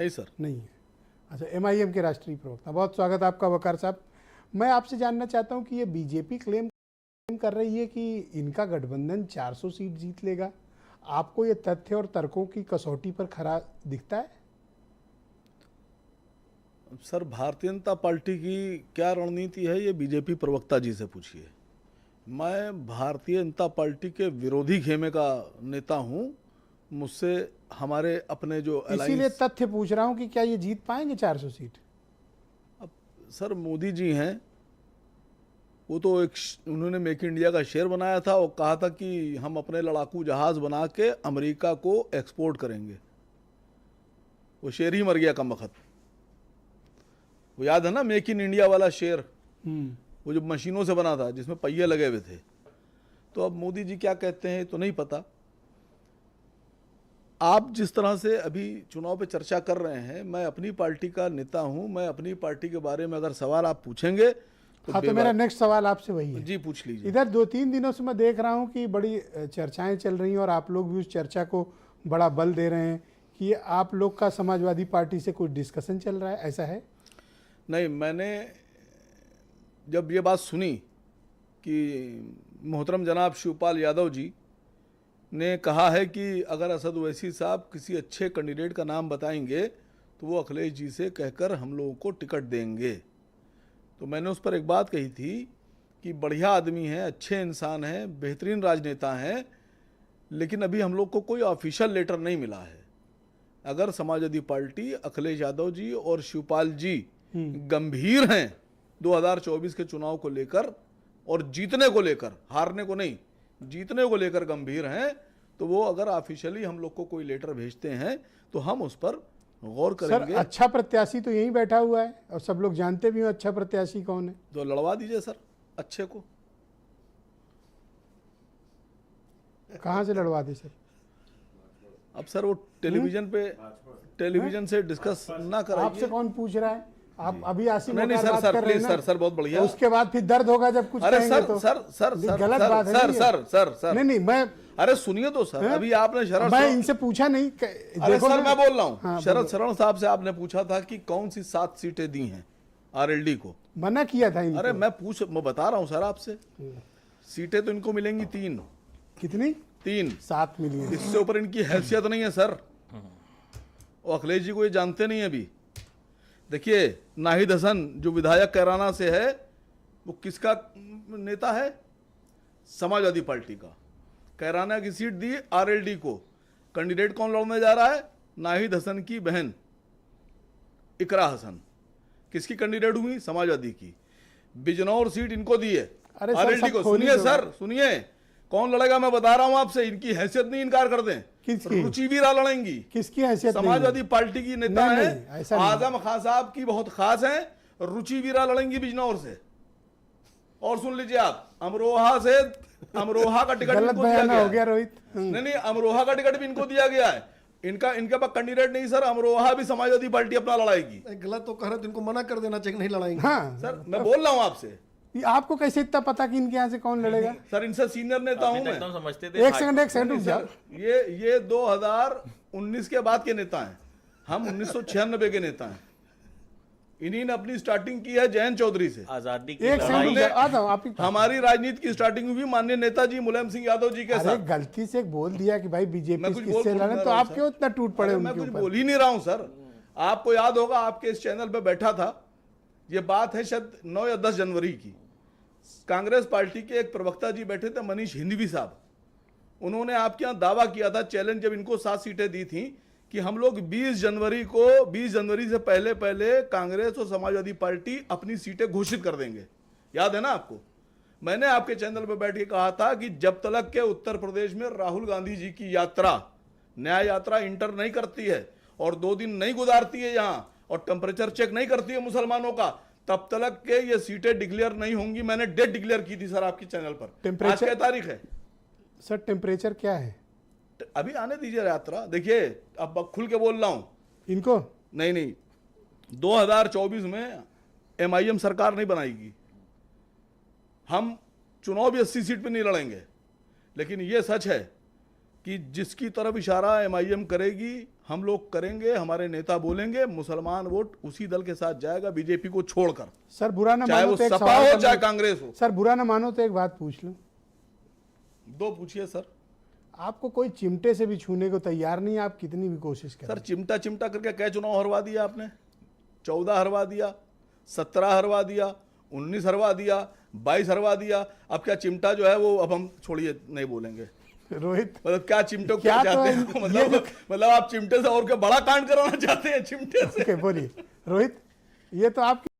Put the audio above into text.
नहीं सर, नहीं है। अच्छा, एमआईएम के राष्ट्रीय प्रवक्ता, बहुत स्वागत आपका वकार साहब। मैं आपसे जानना चाहता हूं कि ये बीजेपी क्लेम कर रही है कि इनका गठबंधन 400 सीट जीत लेगा। आपको ये तथ्य और तर्कों की कसौटी पर खरा दिखता है? सर भारतीय जनता पार्टी की क्या रणनीति है ये बीजेपी प्रवक्ता जी से पूछिए। मैं भारतीय जनता पार्टी के विरोधी खेमे का नेता हूं। मुझसे हमारे अपने जो इसीलिए अलायंस, तथ्य पूछ रहा हूं कि क्या ये जीत पाएंगे 400 सीट? अब सर मोदी जी हैं, वो तो उन्होंने मेक इंडिया का शेयर बनाया था और कहा था कि हम अपने लड़ाकू जहाज बना के अमेरिका को एक्सपोर्ट करेंगे। वो शेर ही मर गया कम वक्त। वो याद है ना मेक इन इंडिया वाला शेर, वो जो मशीनों से बना था जिसमें पहिए लगे हुए थे। तो अब मोदी जी क्या कहते हैं तो नहीं पता। आप जिस तरह से अभी चुनाव पे चर्चा कर रहे हैं, मैं अपनी पार्टी का नेता हूं, मैं अपनी पार्टी के बारे में अगर सवाल आप पूछेंगे तो हाँ, तो मेरा नेक्स्ट सवाल आपसे वही है जी पूछ लीजिए। इधर 2-3 दिनों से मैं देख रहा हूं कि बड़ी चर्चाएं चल रही हैं और आप लोग भी उस चर्चा को बड़ा बल दे रहे हैं कि आप लोग का समाजवादी पार्टी से कुछ डिस्कशन चल रहा है, ऐसा है? नहीं, मैंने जब ये बात सुनी कि मोहतरम जनाब शिवपाल यादव जी ने कहा है कि अगर असद ओवैसी साहब किसी अच्छे कैंडिडेट का नाम बताएंगे तो वो अखिलेश जी से कहकर हम लोगों को टिकट देंगे, तो मैंने उस पर एक बात कही थी कि बढ़िया आदमी है, अच्छे इंसान हैं, बेहतरीन राजनेता हैं, लेकिन अभी हम लोग को कोई ऑफिशियल लेटर नहीं मिला है। अगर समाजवादी पार्टी, अखिलेश यादव जी और शिवपाल जी गंभीर हैं 2024 के चुनाव को लेकर और जीतने को लेकर, हारने को नहीं, जीतने को लेकर गंभीर हैं, तो वो अगर ऑफिशियली हम लोग को कोई लेटर भेजते हैं तो हम उस पर गौर करेंगे। सर, अच्छा प्रत्याशी तो यहीं बैठा हुआ है और सब लोग जानते भी हो अच्छा प्रत्याशी कौन है। तो लड़वा दीजिए सर अच्छे को। कहाँ से लड़वा दे सर? अब सर वो टेलीविजन से डिस्कस ना कराइए। आपसे कौन पूछ रहा है? आप अभी आसिम नहीं वकार सर, बात सर कर रहे हैं प्लीज ना? सर, सर बहुत बढ़िया। उसके बाद फिर दर्द होगा जब कुछ अरे कहेंगे सर तो। सर सर ये सर गलत बात है। सर नहीं सर सर सर नहीं, मैं अरे सुनिए तो सर, अभी आपने शरद, मैं इनसे पूछा नहीं। अरे देखो सर ना, मैं बोल रहा हूँ, हाँ, शरद शरण साहब से आपने पूछा था कि कौन सी 7 सीटें दी हैं आरएलडी को। मना किया था इनको। अरे मैं बता रहा हूँ सर आपसे, सीटें तो इनको मिलेंगी 3। कितनी? 3। 7 मिलियन। इससे ऊपर इनकी हैसियत नहीं है सर। और अखिलेश जी को ये जानते नहीं अभी। देखिए नाहिद हसन जो विधायक कैराना से है, वो किसका नेता है? समाजवादी पार्टी का। कैराना की सीट दी आरएलडी को। कैंडिडेट कौन लड़ने जा रहा है? नाहिद हसन की बहन इकरा हसन। किसकी कैंडिडेट हुई? समाजवादी की। बिजनौर सीट इनको दी है आरएलडी को। सुनिए सर, सुनिए कौन लड़ेगा मैं बता रहा हूं आपसे। इनकी हैसियत नहीं इनकार कर दें। किसकी? रुचि वीरा लड़ेंगी। किसकी हैसियत? समाजवादी पार्टी की नेता नहीं, है, ऐसा नहीं। आजम खान साहब की बहुत खास है। रुचि वीरा लड़ेंगी बिजनौर से। और सुन लीजिए आप, अमरोहा से, अमरोहा का टिकट गलत इनको दिया बयान गया हो गया रोहित। नहीं, अमरोहा का टिकट भी इनको दिया गया है। इनके पास कैंडिडेट नहीं सर। अमरोहा भी समाजवादी पार्टी अपना लड़ाएगी। गलत तो कह रहे, इनको मना कर देना चाहिए, नहीं लड़ाएंगे। हाँ सर मैं बोल रहा हूं आपसे। ये आपको कैसे इतना पता कि इनके यहाँ से कौन लड़ेगा? सर इनसे सीनियर नेता हूं मैं। एकदम समझते थे। एक सेकंड रुक जाओ। ये 2019 के बाद के नेता हैं। हम 1996 के नेता हैं। इन्हीं ने अपनी स्टार्टिंग की है जयंत चौधरी से। आजादी की एक सेकंड रुक लड़ाई जाओ, आ जाओ आप ही। हमारी राजनीति की स्टार्टिंग हुई माननीय नेताजी मुलायम सिंह यादव जी के अरे साथ। गलती से बोल दिया कि भाई मैं बीजेपी कुछ किससे बोल लड़े, तो रहा हूं आप सर। क्यों इतना टूट पड़े मैं उनके कुछ ऊपर? बोल ही नहीं रहा हूं सर। आपको याद होगा, आपके इस चैनल पे बैठा था, ये बात है शायद 9 या 10 जनवरी की। कांग्रेस पार्टी के एक प्रवक्ता जी बैठे थे, मनीष हिंदवी साहब। उन्होंने आपके यहाँ दावा किया था, चैलेंज, जब इनको 7 सीटें दी थी, कि हम लोग 20 जनवरी से पहले कांग्रेस और समाजवादी पार्टी अपनी सीटें घोषित कर देंगे। याद है ना आपको? मैंने आपके चैनल पर बैठ के कहा था कि जब तक के उत्तर प्रदेश में राहुल गांधी जी की यात्रा, न्याय यात्रा इंटर नहीं करती है और 2 दिन नहीं गुजारती है यहां और टेम्परेचर चेक नहीं करती है मुसलमानों का, तब तक के ये सीटें डिक्लेयर नहीं होंगी। मैंने डेट डिक्लेयर की थी सर आपके चैनल पर। आज क्या तारीख है सर? टेम्परेचर क्या है? अभी आने दीजिए यात्रा। देखिए अब खुल के बोल रहा हूं इनको नहीं 2024 में एमआईएम सरकार नहीं बनाएगी। हम चुनाव भी 80 सीट पे नहीं लड़ेंगे, लेकिन यह सच है कि जिसकी तरफ इशारा एमआईएम करेगी हम लोग करेंगे, हमारे नेता बोलेंगे, मुसलमान वोट उसी दल के साथ जाएगा बीजेपी को छोड़कर, सर बुरा ना चाहे मानो वो तो एक सपा सवाल हो कर चाहे लूं। कांग्रेस हो। सर बुरा ना मानो तो एक बात पूछ लूं, दो पूछिए सर। आपको कोई चिमटे से भी छूने को तैयार नहीं, आप कितनी भी कोशिश करें। सर चिमटा चिमटा करके क्या चुनाव हरवा दिया आपने? 14 हरवा दिया, 17 हरवा दिया, 19 हरवा दिया, 22 हरवा दिया। अब क्या चिमटा जो है वो अब हम छोड़िए, नहीं बोलेंगे। रोहित मतलब क्या चिमटे को क्या क्या तो चाहते हैं? ये मतलब आप चिमटे से और क्या बड़ा कांड कराना चाहते हैं चिमटे से? ओके बोलिए रोहित, ये तो आपकी